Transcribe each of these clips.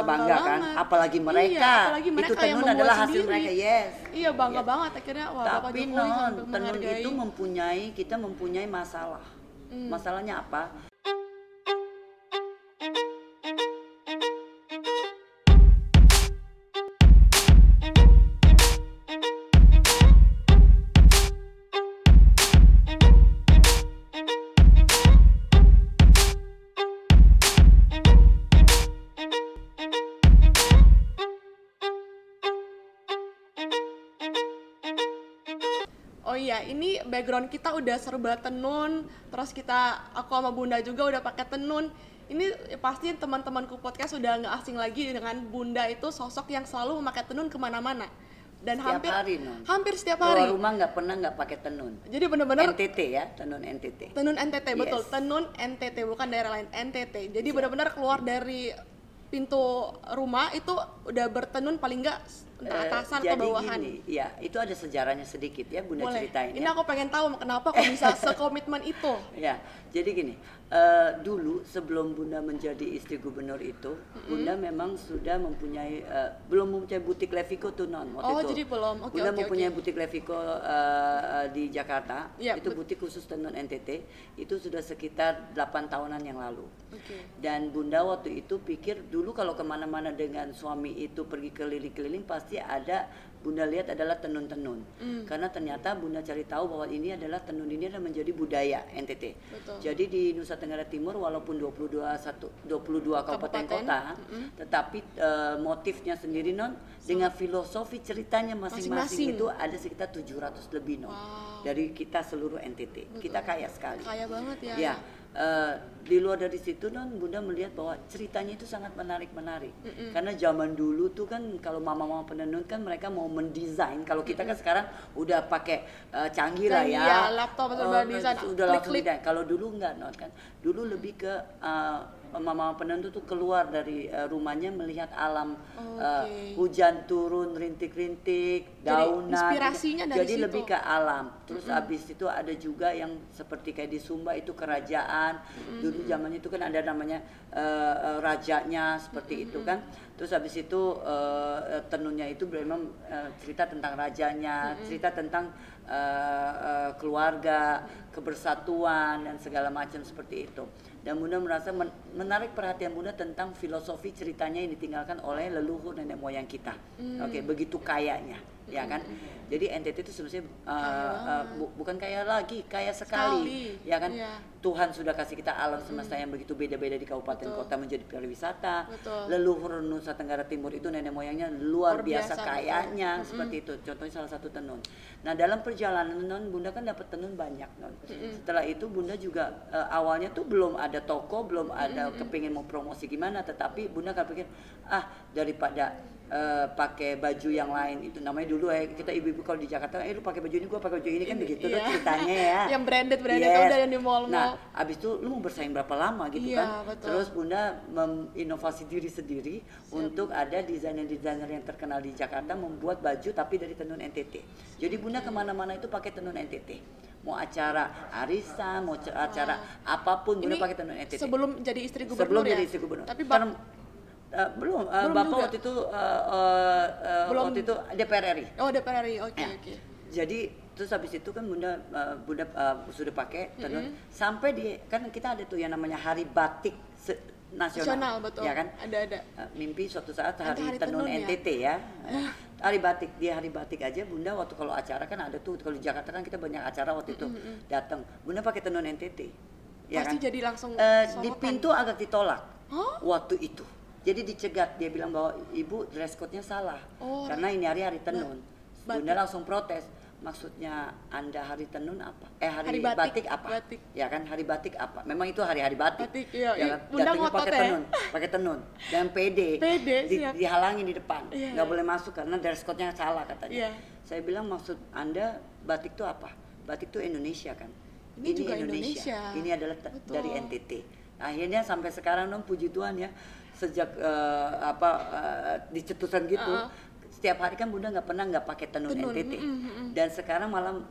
bangga kan, apalagi mereka, apalagi mereka itu yang tenun membuat adalah hasil sendiri. mereka, yes. Iya, bangga Yes. banget akhirnya. Wah, Bapak Tapi Jokowi non, sampai tenun menghargai. itu kita mempunyai masalah. Masalahnya apa? Oh iya, ini background kita udah serba tenun, terus aku sama Bunda juga udah pakai tenun. Ini pasti teman-temanku podcast udah nggak asing lagi dengan Bunda itu sosok yang selalu memakai tenun kemana-mana. Dan Setiap hari, non. hampir setiap Keluar hari. rumah nggak pernah nggak pakai tenun. Jadi benar-benar NTT ya, tenun NTT. tenun NTT, betul. Yes. Tenun NTT, bukan daerah lain, NTT. Jadi benar-benar keluar dari pintu rumah itu udah bertenun paling nggak entah atasan atau bawahan. Jadi gini, ya itu ada sejarahnya sedikit ya, Bunda Boleh. ceritain Ini ya. aku pengen tahu kenapa kok bisa sekomitmen itu. Ya, jadi gini, dulu sebelum Bunda menjadi istri gubernur itu, Bunda memang sudah mempunyai, belum mempunyai butik Leviko tuh non waktu Oh, itu. jadi belum. Oke, Bunda oke, mempunyai oke. butik Leviko di Jakarta, Iya, itu butik khusus tenun NTT, itu sudah sekitar 8 tahunan yang lalu. Oke. Dan Bunda waktu itu pikir dulu kalau kemana-mana dengan suami itu pergi keliling-keliling pasti ada Bunda lihat adalah tenun-tenun. Karena ternyata Bunda cari tahu bahwa ini adalah tenun ini adalah menjadi budaya NTT. Betul. Jadi di Nusa Tenggara Timur walaupun 22 kabupaten kota, tetapi motifnya sendiri non dengan filosofi ceritanya masing-masing itu ada sekitar 700 lebih non. Wow. Dari kita seluruh NTT. Kita kaya sekali. Kaya banget ya. Ya, di luar dari situ non Bunda melihat bahwa ceritanya itu sangat menarik. Karena zaman dulu tuh kan kalau mama-mama penenun kan mereka mau mendesain. Kalau kita kan sekarang udah pakai canggih lah ya. Iya, laptop atau desain, Udah langsung klik-klik. desain. Kalau dulu enggak non kan. Dulu lebih ke mama penenun tuh keluar dari rumahnya melihat alam, hujan turun rintik-rintik, daunan. inspirasinya dari Jadi situ. lebih ke alam. Terus habis itu ada juga yang seperti kayak di Sumba itu kerajaan. Dulu zamannya itu kan ada namanya rajanya seperti itu kan. Terus habis itu tenunnya itu memang cerita tentang rajanya, cerita tentang keluarga, kebersatuan dan segala macam seperti itu. Dan Bunda merasa menarik perhatian Bunda tentang filosofi ceritanya yang ditinggalkan oleh leluhur nenek moyang kita. Oke, begitu kayanya, ya kan? Jadi NTT itu sebenarnya bukan kaya lagi, kaya sekali, ya kan? Iya. Tuhan sudah kasih kita alam semesta yang begitu beda-beda di kabupaten kota menjadi pariwisata. Betul. Leluhur Nusa Tenggara Timur itu nenek moyangnya luar biasa biasa, kayanya, seperti itu. Contohnya salah satu tenun. Nah dalam perjalanan non Bunda kan dapat tenun banyak non. Setelah itu Bunda juga awalnya tuh belum ada toko, belum ada kepingin mau promosi gimana, tetapi Bunda kan pikir daripada pakai baju yang lain itu namanya dulu kita ibu-ibu kalau di Jakarta lu pakai baju ini gua pakai baju ini kan begitu tuh ceritanya ya. Yang branded Yes. udah yang di mall-mall. Nah, abis itu lu mau bersaing berapa lama gitu Iya, kan? betul. Terus Bunda menginovasi diri sendiri untuk ada desainer-desainer yang terkenal di Jakarta membuat baju tapi dari tenun NTT. Jadi Bunda kemana-mana itu pakai tenun NTT. Mau acara arisan, mau acara apapun Bunda Ini pakai tenun NTT. sebelum jadi istri gubernur Sebelum ya? jadi istri gubernur. Tapi Karena, belum, Bapak juga? waktu itu Belum. waktu itu DPR RI. Oh, DPR RI. Oke, Ya. oke. Jadi terus habis itu kan Bunda sudah pakai tenun sampai di kan kita ada tuh yang namanya Hari Batik Nasional, Betul. ya kan? Ada. Mimpi suatu saat Ada hari hari tenun tenun ya? NTT ya. Hari batik, di hari batik aja Bunda waktu kalau acara kan ada tuh, kalau di Jakarta kan kita banyak acara waktu itu datang. Bunda pakai tenun NTT. Ya Pasti kan? jadi langsung Di sorotan. pintu agak ditolak Hah? waktu itu. Jadi dicegat, dia bilang bahwa ibu dress code-nya salah. Oh, Karena ini hari tenun. batik. Bunda langsung protes. Maksudnya Anda hari tenun apa? Hari Hari batik, batik apa? batik. Ya kan hari batik apa? Memang itu hari-hari batik. Batik, iya. Ya kan? Bunda Datangnya ngotot pakai ya? tenun, pakai tenun. Dan PD, Pede, siap. dihalangi di depan. Iya, Nggak iya. boleh masuk karena dress code-nya salah katanya. Iya. Saya bilang maksud Anda batik itu apa? Batik itu Indonesia kan? Ini juga Indonesia. Ini adalah Betul. dari NTT. Akhirnya sampai sekarang non puji Tuhan ya, sejak dicetuskan gitu, setiap hari kan Bunda nggak pernah nggak pakai tenun NTT. Dan sekarang malam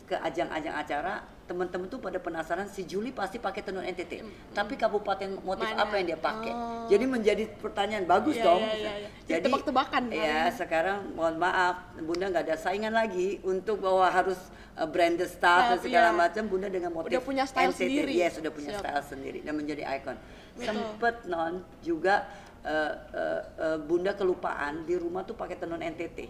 ke ajang-ajang acara, teman-teman tuh pada penasaran si Juli pasti pakai tenun NTT. Tapi kabupaten motif Mana? apa yang dia pakai? Jadi menjadi pertanyaan bagus Iya, dong. iya, iya. Jadi Tebak-tebakan kan? ya sekarang mohon maaf, Bunda nggak ada saingan lagi untuk bahwa harus branded stuff dan segala Iya. macam. Bunda dengan motif Udah punya style NTT, sendiri. yes, sudah punya Siap. style sendiri dan menjadi ikon. Betul. Sempet juga Bunda kelupaan di rumah tuh pakai tenun NTT.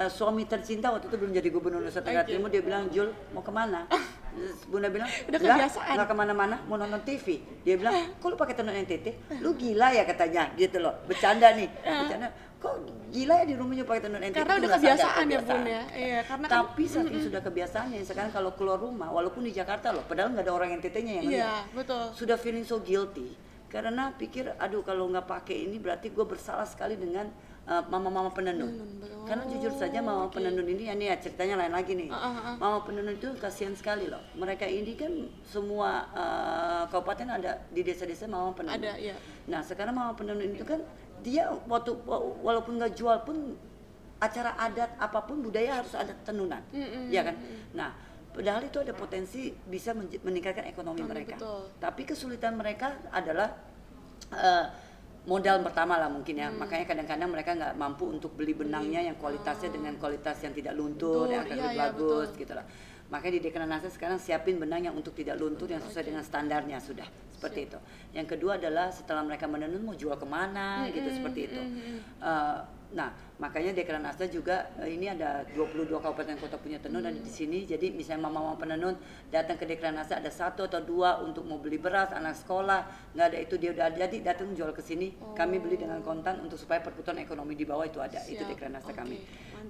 Suami tercinta waktu itu belum jadi gubernur Nusa Tenggara Timur, dia bilang, Jul mau kemana? Terus Bunda bilang, Udah kebiasaan. nggak kemana-mana, mau nonton TV. Dia bilang, kok lu pakai tenun NTT? Lu gila ya katanya, gitu loh. Bercanda nih, bercanda. Kok gila ya di rumahnya pakai tenun NTT? Karena Itu udah nggak sadar, kebiasaan ya Bun ya. Iya, karena kan Tapi saking sudah kebiasaannya, sekarang kalau keluar rumah, walaupun di Jakarta loh, padahal nggak ada orang NTT-nya yang iya, lihat. betul. Sudah feeling so guilty. Karena pikir, aduh kalau nggak pakai ini berarti gue bersalah sekali dengan mama-mama penenun. Betul. Karena jujur saja mama Oke. penenun ini, ya nih ya ceritanya lain lagi nih. Mama penenun itu kasihan sekali loh. Mereka ini kan semua kabupaten ada di desa-desa mama penenun. Ada, iya. Nah sekarang mama penenun itu kan dia walaupun nggak jual pun acara adat apapun budaya harus ada tenunan, ya kan? Nah padahal itu ada potensi bisa meningkatkan ekonomi mereka. Betul. Tapi kesulitan mereka adalah modal pertama lah mungkin ya. Makanya kadang-kadang mereka nggak mampu untuk beli benangnya yang kualitasnya dengan kualitas yang tidak luntur, yang akan lebih bagus gitu lah. Makanya di Dekranasda sekarang siapin benang yang untuk tidak luntur yang sesuai dengan standarnya sudah seperti itu. Yang kedua adalah setelah mereka menenun mau jual kemana gitu seperti itu. Nah makanya Dekranasda juga ini ada 22 kabupaten kota punya tenun ada di sini. Jadi misalnya mama-mama penenun datang ke Dekranasda ada 1 atau 2 untuk mau beli beras anak sekolah, nggak ada itu dia udah jadi datang jual ke sini. Kami beli dengan kontan untuk supaya perputaran ekonomi di bawah itu ada. Itu Dekranasda kami.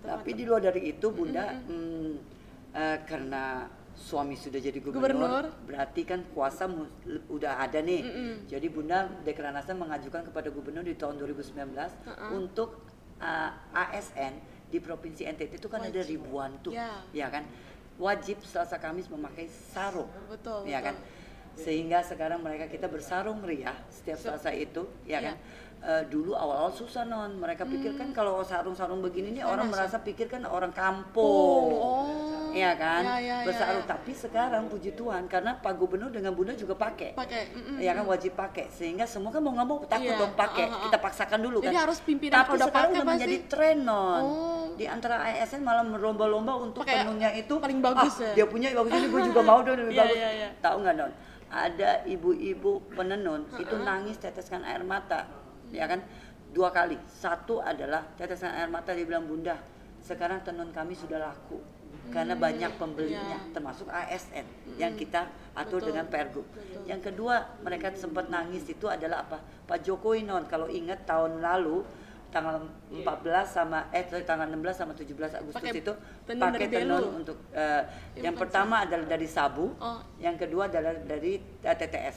Tapi di luar dari itu Bunda karena suami sudah jadi gubernur, berarti kan kuasa udah ada nih. Jadi Bunda Dekranasda mengajukan kepada gubernur di tahun 2019 untuk ASN di provinsi NTT itu kan ada ribuan tuh, ya kan? Wajib Selasa Kamis memakai sarung, ya kan? Sehingga sekarang kita bersarung meriah setiap Selasa itu, ya kan? Dulu awal-awal susah non, mereka pikir kan kalau sarung-sarung begini nih orang merasa pikir kan orang kampung, ya kan, bersarung. Tapi sekarang puji Tuhan karena Pak Gubernur dengan Bunda juga pakai, ya kan wajib pakai, sehingga semua kan mau nggak mau takut dong pakai, kita paksakan dulu kan. Jadi harus pimpinan tapi udah sekarang pakai udah menjadi tren non, di antara ASN malah berlomba-lomba untuk tenunnya itu paling bagus ya. Dia punya bagus ini gue juga mau dong lebih bagus. Tahu nggak non? Ada ibu-ibu penenun itu nangis teteskan air mata, ya kan 2 kali. Satu adalah teteskan air mata, dia bilang Bunda sekarang tenun kami sudah laku karena banyak pembelinya termasuk ASN yang kita atur dengan Pergub. Yang kedua mereka sempat nangis itu adalah apa? Pak Jokowi non kalau ingat tahun lalu tanggal 14 sama tanggal 16 sama 17 Agustus itu pakai tenun untuk yang pertama adalah dari Sabu, yang kedua adalah dari TTS.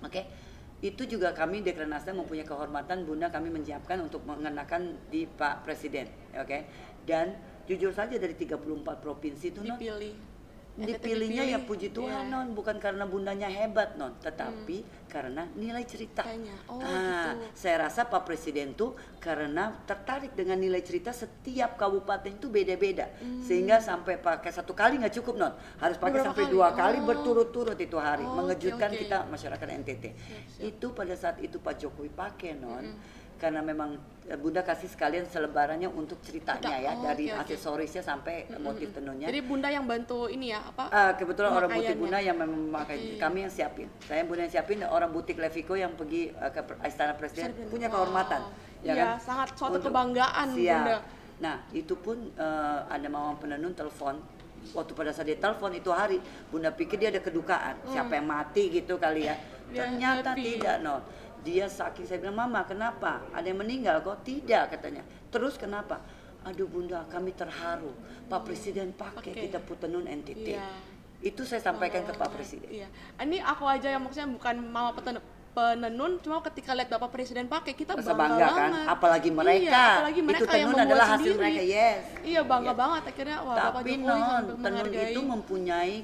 Oke. Itu juga kami Dekranasda mempunyai kehormatan Bunda kami menyiapkan untuk mengenakan di Pak Presiden, oke. Dan jujur saja dari 34 provinsi itu non dipilihnya ya puji Tuhan non, bukan karena Bundanya hebat non, tetapi karena nilai cerita. Gitu. Saya rasa Pak Presiden tuh karena tertarik dengan nilai cerita setiap kabupaten itu beda-beda, sehingga sampai pakai 1 kali nggak cukup non, harus pakai sampai 2 kali berturut-turut itu hari, mengejutkan kita masyarakat NTT. Itu pada saat itu Pak Jokowi pakai non. Karena memang Bunda kasih sekalian selebarannya untuk ceritanya ya, dari aksesorisnya sampai motif tenunnya. Jadi Bunda yang bantu ini ya apa? Kebetulan orang butik Bunda yang memakai, kami yang siapin. Saya Bunda yang siapin, orang butik Levico yang pergi ke Istana Presiden punya kehormatan, ya kan? Sangat suatu kebanggaan Bunda. Nah itu pun ada mama penenun telepon. Waktu pada saat dia telepon itu hari, Bunda pikir dia ada kedukaan, siapa yang mati gitu kali ya. Ternyata tidak no. Dia saking, saya bilang Mama kenapa? Ada yang meninggal kok? Tidak katanya. Terus kenapa? Aduh Bunda kami terharu. Pak Presiden pakai kita tenun NTT. Itu saya sampaikan ke Pak Presiden. Ini aku aja yang maksudnya bukan mama penenun, cuma ketika lihat Bapak Presiden pakai kita bangga banget. Kan? Apalagi mereka. Apalagi mereka itu tenun adalah hasil mereka. Iya bangga banget akhirnya. Wah, tapi tenun itu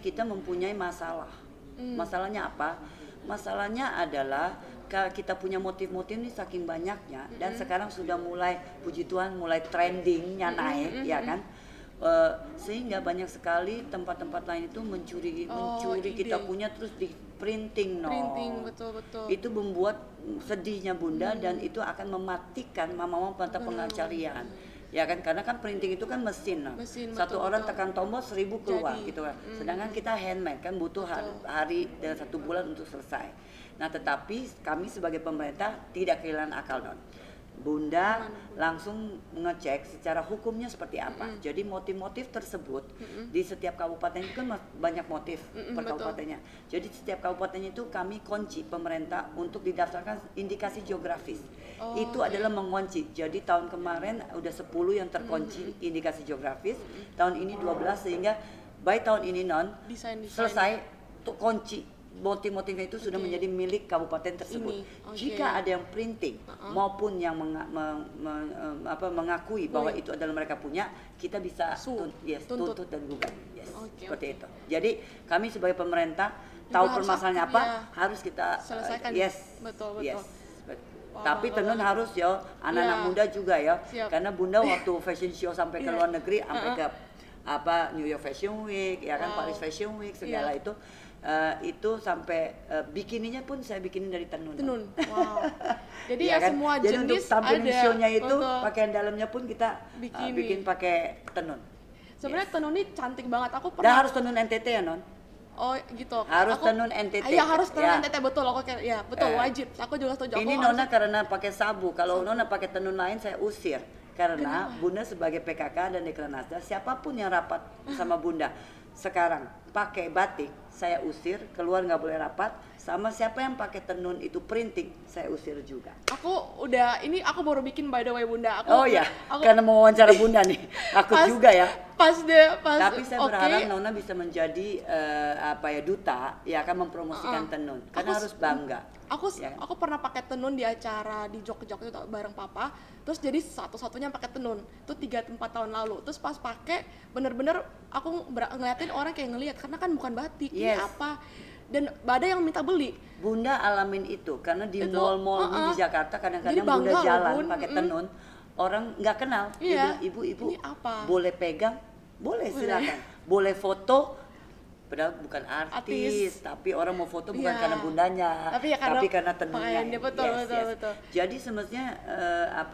kita mempunyai masalah. Masalahnya apa? Masalahnya adalah kita punya motif-motif ini saking banyaknya dan sekarang sudah mulai puji Tuhan mulai trendingnya naik ya kan. Sehingga banyak sekali tempat-tempat lain itu mencuri kita ide. punya terus di printing. Printing, betul. Itu membuat sedihnya Bunda dan itu akan mematikan mama-mama mata pencarian. Ya kan, karena kan printing itu kan mesin. Satu orang tekan tombol 1000 keluar gitu kan. Sedangkan kita handmade kan butuh hari dan 1 bulan untuk selesai. Nah, tetapi kami sebagai pemerintah tidak kehilangan akal, non. Bunda langsung ngecek secara hukumnya seperti apa. Jadi motif-motif tersebut di setiap kabupaten itu kan banyak motif per kabupatennya. Jadi setiap kabupatennya itu kami kunci pemerintah untuk didaftarkan indikasi geografis. Itu adalah mengunci. Jadi tahun kemarin udah 10 yang terkunci indikasi geografis. Tahun ini 12 sehingga by tahun ini non selesai untuk kunci. Motif-motifnya itu sudah menjadi milik kabupaten tersebut. Jika ada yang printing maupun yang mengakui bahwa itu adalah mereka punya, kita bisa tuntut dan gugat. Seperti itu. Jadi kami sebagai pemerintah tahu permasalahannya apa, harus kita selesaikan. Betul. Tapi tenun harus ya anak-anak muda juga ya. Karena Bunda waktu fashion show sampai ke luar negeri, sampai ke New York Fashion Week, ya kan Paris Fashion Week segala itu sampai bikininya pun saya bikinin dari tenun. Wow. Jadi ya kan? Semua jenis. Jadi untuk tampil show-nya itu pakaian dalamnya pun kita bikin pakai tenun. Sebenarnya tenun ini cantik banget. Aku pernah. Dan harus tenun NTT ya, non? Oh gitu. Harus tenun NTT. Iya harus tenun NTT, betul. Betul, wajib. Aku juga setuju. Ini Nona karena pakai sabu. Kalau Nona pakai tenun lain saya usir. Karena Bunda sebagai PKK dan Dekranasda, siapapun yang rapat sama Bunda sekarang pakai batik, saya usir, keluar nggak boleh rapat. Sama siapa yang pakai tenun itu printing, saya usir juga. Aku baru bikin by the way Bunda. Karena mau wawancara Bunda nih, aku juga ya. Tapi saya berharap Nona bisa menjadi duta, ya akan mempromosikan tenun. Karena harus bangga. Aku pernah pakai tenun di acara di Jogja itu bareng Papa. Terus jadi satu-satunya pakai tenun. Itu 3-4 tahun lalu. Terus pas pakai bener-bener aku ngeliatin orang kayak ngeliat karena kan bukan batik, ini apa. Dan ada yang minta beli. Bunda alamin itu karena di mall-mall di Jakarta kadang-kadang Bunda jalan pakai tenun, orang nggak kenal. Dia bilang, ibu boleh pegang, boleh silakan, boleh foto. Padahal bukan artis, tapi orang mau foto bukan karena bundanya, tapi karena tenunnya. Betul. Jadi semestinya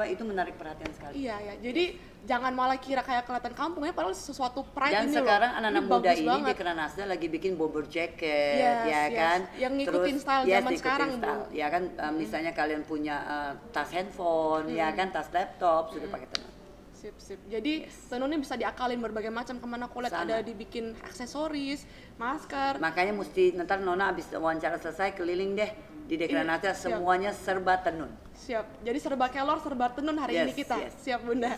itu menarik perhatian sekali. Iya. Jadi jangan malah kira kayak kelihatan kampung ya, padahal sesuatu pride. Dan ini sekarang loh. anak-anak muda ini di Dekranasda lagi bikin bomber jacket, kan? Yang ngikutin style zaman sekarang, Bu. Ya kan, misalnya kalian punya tas handphone, ya kan, tas laptop sudah pakai tenun. Sip. Jadi tenunnya bisa diakalin berbagai macam, kemana aku lihat ada dibikin aksesoris, masker. Makanya mesti ntar Nona abis wawancara selesai keliling deh di Dekranasda, semuanya serba tenun. Siap. Jadi serba kelor, serba tenun hari ini kita. Siap Bunda.